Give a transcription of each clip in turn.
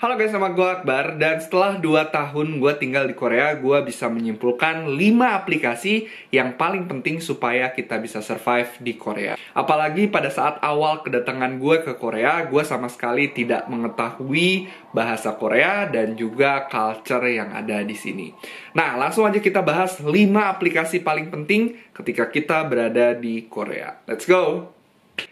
Halo guys, nama gue Akbar. Dan setelah 2 tahun gue tinggal di Korea, gue bisa menyimpulkan 5 aplikasi yang paling penting supaya kita bisa survive di Korea. Apalagi pada saat awal kedatangan gue ke Korea, gue sama sekali tidak mengetahui bahasa Korea dan juga culture yang ada di sini. Nah, langsung aja kita bahas 5 aplikasi paling penting ketika kita berada di Korea. Let's go!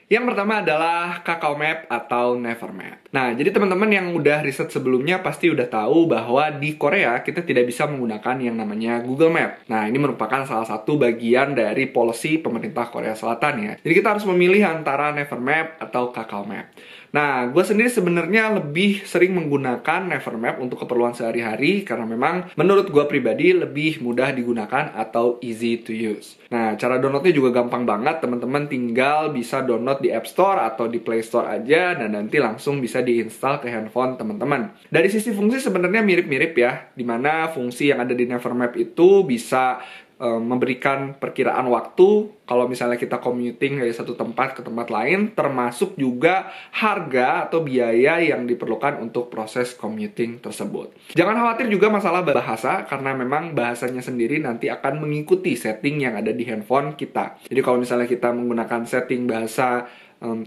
Yang pertama adalah Kakao Map atau Nevermap. Nah, jadi teman-teman yang udah riset sebelumnya pasti udah tahu bahwa di Korea kita tidak bisa menggunakan yang namanya Google Map. Nah, ini merupakan salah satu bagian dari policy pemerintah Korea Selatan ya. Jadi kita harus memilih antara Nevermap atau Kakao Map. Nah, gue sendiri sebenarnya lebih sering menggunakan Nevermap untuk keperluan sehari-hari karena memang menurut gue pribadi lebih mudah digunakan atau easy to use. Nah, cara downloadnya juga gampang banget, teman-teman tinggal bisa download di App Store atau di Play Store aja dan nanti langsung bisa diinstal ke handphone teman-teman. Dari sisi fungsi sebenarnya mirip-mirip ya, dimana fungsi yang ada di Nevermap itu bisa memberikan perkiraan waktu kalau misalnya kita commuting dari satu tempat ke tempat lain, termasuk juga harga atau biaya yang diperlukan untuk proses commuting tersebut. Jangan khawatir juga masalah bahasa, karena memang bahasanya sendiri nanti akan mengikuti setting yang ada di handphone kita. Jadi kalau misalnya kita menggunakan setting bahasa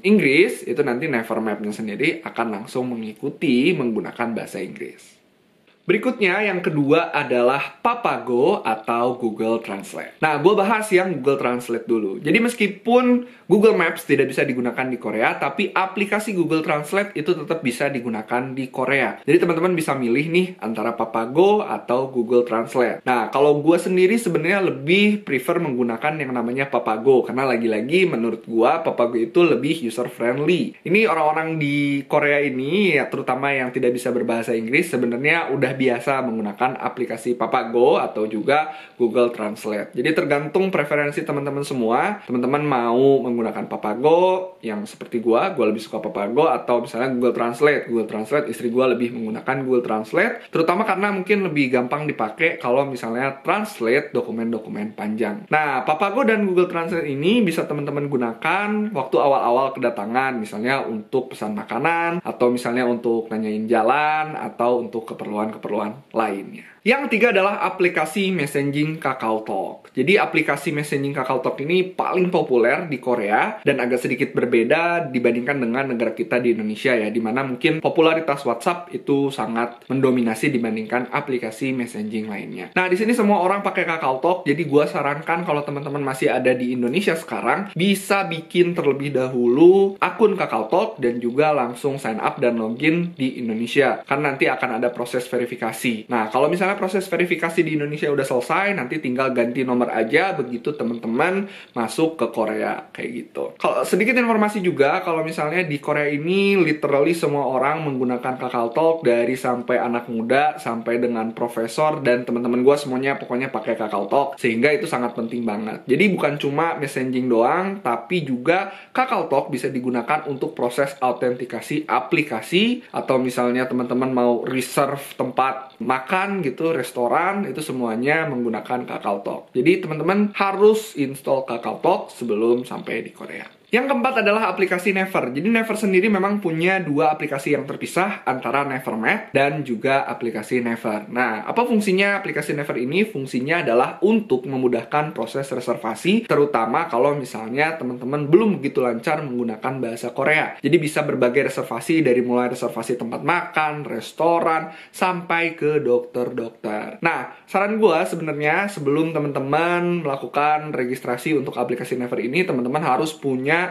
Inggris, itu nanti Nevermap-nya sendiri akan langsung mengikuti menggunakan bahasa Inggris. Berikutnya, yang kedua adalah Papago atau Google Translate. Nah, gue bahas yang Google Translate dulu. Jadi meskipun Google Maps tidak bisa digunakan di Korea, tapi aplikasi Google Translate itu tetap bisa digunakan di Korea. Jadi teman-teman bisa milih nih antara Papago atau Google Translate. Nah, kalau gue sendiri sebenarnya lebih prefer menggunakan yang namanya Papago, karena lagi-lagi menurut gue Papago itu lebih user-friendly. Ini orang-orang di Korea ini, ya, terutama yang tidak bisa berbahasa Inggris, sebenarnya udah biasa menggunakan aplikasi Papago atau juga Google Translate. Jadi tergantung preferensi teman-teman semua. Teman-teman mau menggunakan Papago yang seperti gue lebih suka Papago, atau misalnya Google Translate. Google Translate, istri gue lebih menggunakan Google Translate, terutama karena mungkin lebih gampang dipakai kalau misalnya translate dokumen-dokumen panjang. Nah, Papago dan Google Translate ini bisa teman-teman gunakan waktu awal-awal kedatangan, misalnya untuk pesan makanan, atau misalnya untuk nanyain jalan, atau untuk keperluan lainnya. Yang ketiga adalah aplikasi messaging KakaoTalk. Jadi aplikasi messaging KakaoTalk ini paling populer di Korea dan agak sedikit berbeda dibandingkan dengan negara kita di Indonesia ya, dimana mungkin popularitas WhatsApp itu sangat mendominasi dibandingkan aplikasi messaging lainnya. Nah, di sini semua orang pakai KakaoTalk, jadi gue sarankan kalau teman-teman masih ada di Indonesia sekarang, bisa bikin terlebih dahulu akun KakaoTalk dan juga langsung sign up dan login di Indonesia, karena nanti akan ada proses verifikasi. Nah, kalau misalnya proses verifikasi di Indonesia udah selesai, nanti tinggal ganti nomor aja begitu teman-teman masuk ke Korea, kayak gitu. Kalau sedikit informasi juga, kalau misalnya di Korea ini literally semua orang menggunakan KakaoTalk, dari sampai anak muda sampai dengan profesor dan teman-teman gue semuanya pokoknya pakai KakaoTalk, sehingga itu sangat penting banget. Jadi bukan cuma messaging doang, tapi juga KakaoTalk bisa digunakan untuk proses autentikasi aplikasi, atau misalnya teman-teman mau reserve tempat makan gitu, restoran, itu semuanya menggunakan KakaoTalk. Jadi teman-teman harus install KakaoTalk sebelum sampai di Korea. Yang keempat adalah aplikasi Never. Jadi Never sendiri memang punya 2 aplikasi yang terpisah, antara Nevermap dan juga aplikasi Never. Nah, apa fungsinya aplikasi Never ini? Fungsinya adalah untuk memudahkan proses reservasi, terutama kalau misalnya teman-teman belum begitu lancar menggunakan bahasa Korea. Jadi bisa berbagai reservasi, dari mulai reservasi tempat makan, restoran, sampai ke dokter-dokter. Nah, saran gue sebenarnya sebelum teman-teman melakukan registrasi untuk aplikasi Never ini, teman-teman harus punya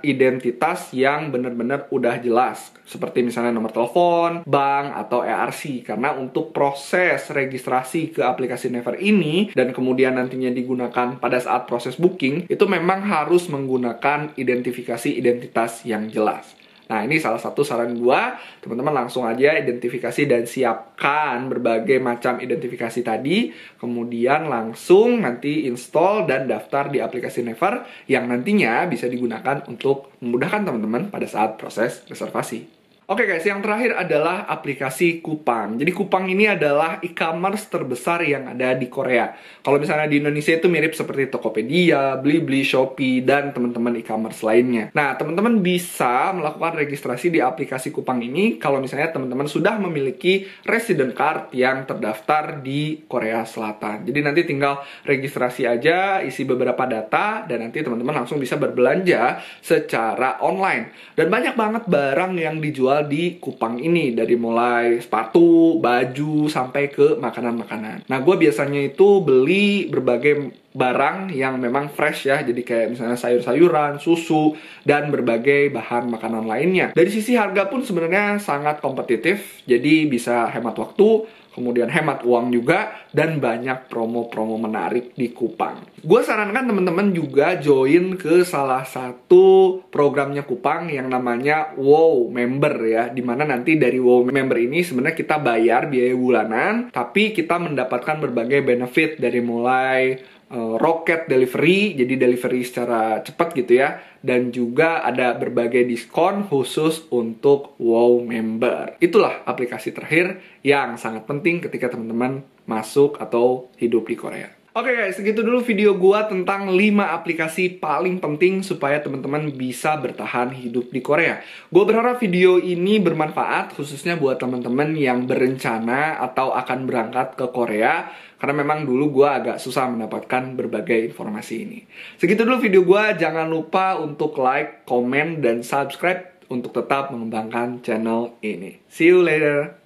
identitas yang benar-benar udah jelas, seperti misalnya nomor telepon, bank, atau ERC. Karena untuk proses registrasi ke aplikasi Never ini dan kemudian nantinya digunakan pada saat proses booking, itu memang harus menggunakan identifikasi identitas yang jelas. Nah, ini salah satu saran gua, teman-teman langsung aja identifikasi dan siapkan berbagai macam identifikasi tadi, kemudian langsung nanti install dan daftar di aplikasi Never yang nantinya bisa digunakan untuk memudahkan teman-teman pada saat proses reservasi. Oke guys, yang terakhir adalah aplikasi Coupang. Jadi Coupang ini adalah e-commerce terbesar yang ada di Korea. Kalau misalnya di Indonesia itu mirip seperti Tokopedia, Blibli, Shopee, dan teman-teman e-commerce lainnya. Nah, teman-teman bisa melakukan registrasi di aplikasi Coupang ini kalau misalnya teman-teman sudah memiliki resident card yang terdaftar di Korea Selatan. Jadi nanti tinggal registrasi aja, isi beberapa data, dan nanti teman-teman langsung bisa berbelanja secara online. Dan banyak banget barang yang dijual di Coupang ini, dari mulai sepatu, baju, sampai ke makanan-makanan. Nah, gue biasanya itu beli berbagai barang yang memang fresh ya, jadi kayak misalnya sayur-sayuran, susu, dan berbagai bahan makanan lainnya. Dari sisi harga pun sebenarnya sangat kompetitif, jadi bisa hemat waktu, kemudian hemat uang juga, dan banyak promo-promo menarik di Coupang. Gue sarankan teman-teman juga join ke salah satu programnya Coupang yang namanya Wow Member ya, dimana nanti dari Wow Member ini sebenarnya kita bayar biaya bulanan, tapi kita mendapatkan berbagai benefit dari mulai rocket delivery, jadi delivery secara cepat gitu ya, dan juga ada berbagai diskon khusus untuk Wow Member. Itulah aplikasi terakhir yang sangat penting ketika teman-teman masuk atau hidup di Korea. Oke guys, segitu dulu video gua tentang 5 aplikasi paling penting supaya teman-teman bisa bertahan hidup di Korea. Gue berharap video ini bermanfaat khususnya buat teman-teman yang berencana atau akan berangkat ke Korea, karena memang dulu gue agak susah mendapatkan berbagai informasi ini. Segitu dulu video gue, jangan lupa untuk like, komen, dan subscribe untuk tetap mengembangkan channel ini. See you later!